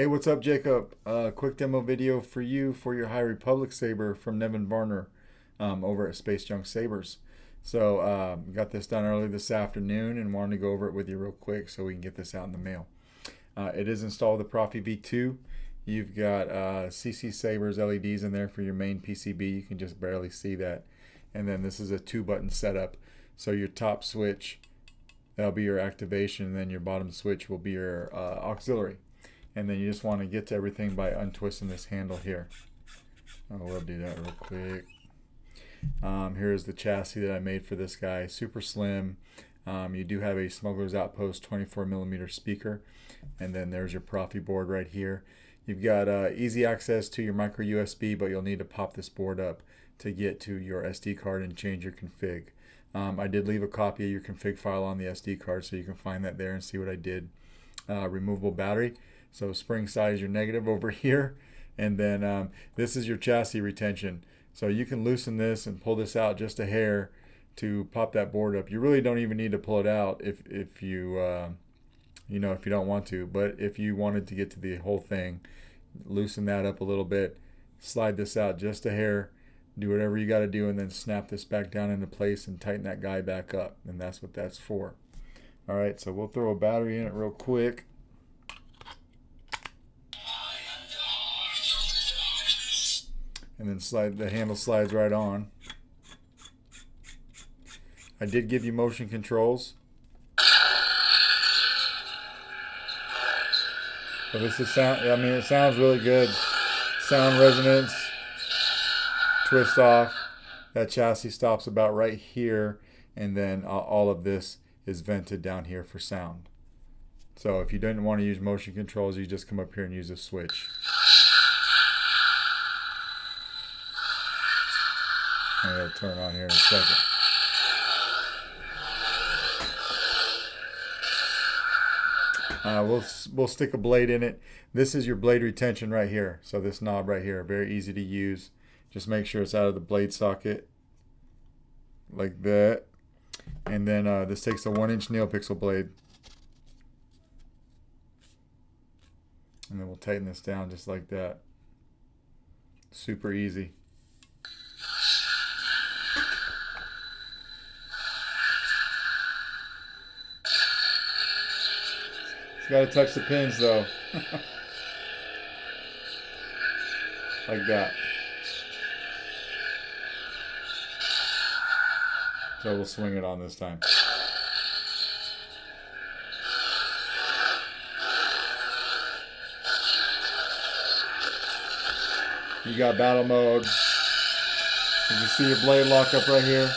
Hey, what's up, Jacob? Quick demo video for you for your High Republic Saber from Nevin Varner over at Space Junk Sabers. So got this done early this afternoon and wanted to go over it with you real quick so we can get this out in the mail. It is installed with the Proffie V2. You've got CC Sabers LEDs in there for your main PCB. You can just barely see that. And then this is a 2-button setup. So your top switch, that'll be your activation, and then your bottom switch will be your auxiliary. And then you just want to get to everything by untwisting this handle here. We'll do that real quick. Here's the chassis that I made for this guy. Super slim. You do have a Smugglers Outpost 24mm speaker. And then there's your Proffie board right here. You've got easy access to your micro USB, but you'll need to pop this board up to get to your SD card and change your config. I did leave a copy of your config file on the SD card, so you can find that there and see what I did. Removable battery. So spring side is your negative over here, and then this is your chassis retention. So you can loosen this and pull this out just a hair to pop that board up. You really don't even need to pull it out if you if you don't want to. But if you wanted to get to the whole thing, loosen that up a little bit, slide this out just a hair, do whatever you got to do, and then snap this back down into place and tighten that guy back up. And that's what that's for. All right, so we'll throw a battery in it real quick. And then the handle slides right on. I did give you motion controls. So this is sound. I mean, it sounds really good. Sound resonance. Twist off. That chassis stops about right here, and then all of this is vented down here for sound. So if you didn't want to use motion controls, you just come up here and use a switch. I'm going to turn on here in a second. We'll stick a blade in it. This is your blade retention right here. So this knob right here, very easy to use. Just make sure it's out of the blade socket like that. And then this takes a 1-inch nail pixel blade. And then we'll tighten this down just like that. Super easy. It's got to touch the pins though. Like that. So we'll swing it on this time. You got battle mode. You can see your blade lock up right here.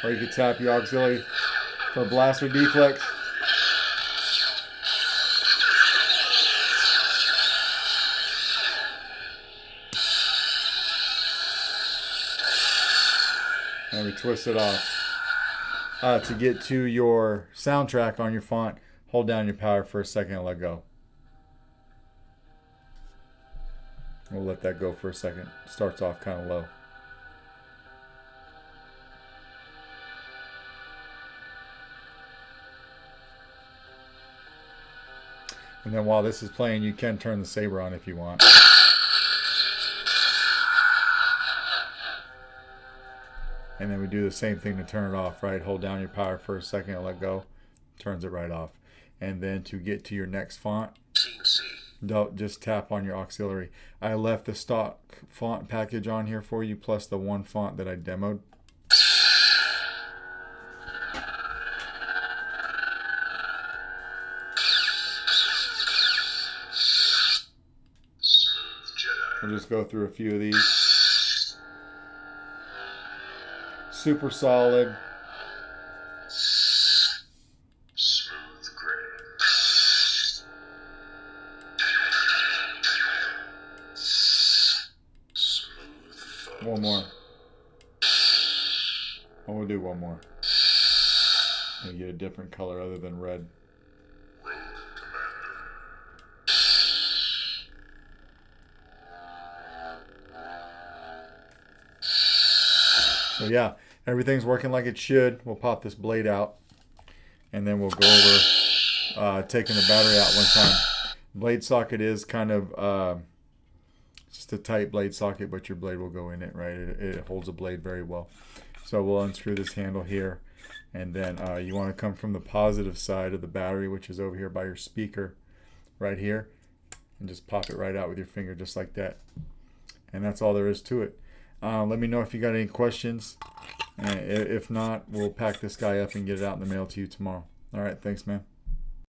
Or you can tap your auxiliary for blast or deflex. And we twist it off. To get to your soundtrack on your font, hold down your power for a second and let go. We'll let that go for a second. Starts off kind of low. And then while this is playing, you can turn the Saber on if you want. And then we do the same thing to turn it off, right? Hold down your power for a second and let go. Turns it right off. And then to get to your next font, don't just tap on your auxiliary. I left the stock font package on here for you, plus the one font that I demoed. We'll just go through a few of these. Super solid. Smooth gray. Smooth fuzz. One more. Oh, we'll do one more. And get a different color other than red. So yeah, everything's working like it should. We'll pop this blade out, and then we'll go over taking the battery out one time. Blade socket is kind of just a tight blade socket, but your blade will go in it, right? It holds a blade very well. So we'll unscrew this handle here, and then you want to come from the positive side of the battery, which is over here by your speaker, right here, and just pop it right out with your finger, just like that. And that's all there is to it. Let me know if you got any questions. If not, we'll pack this guy up and get it out in the mail to you tomorrow. All right, thanks, man.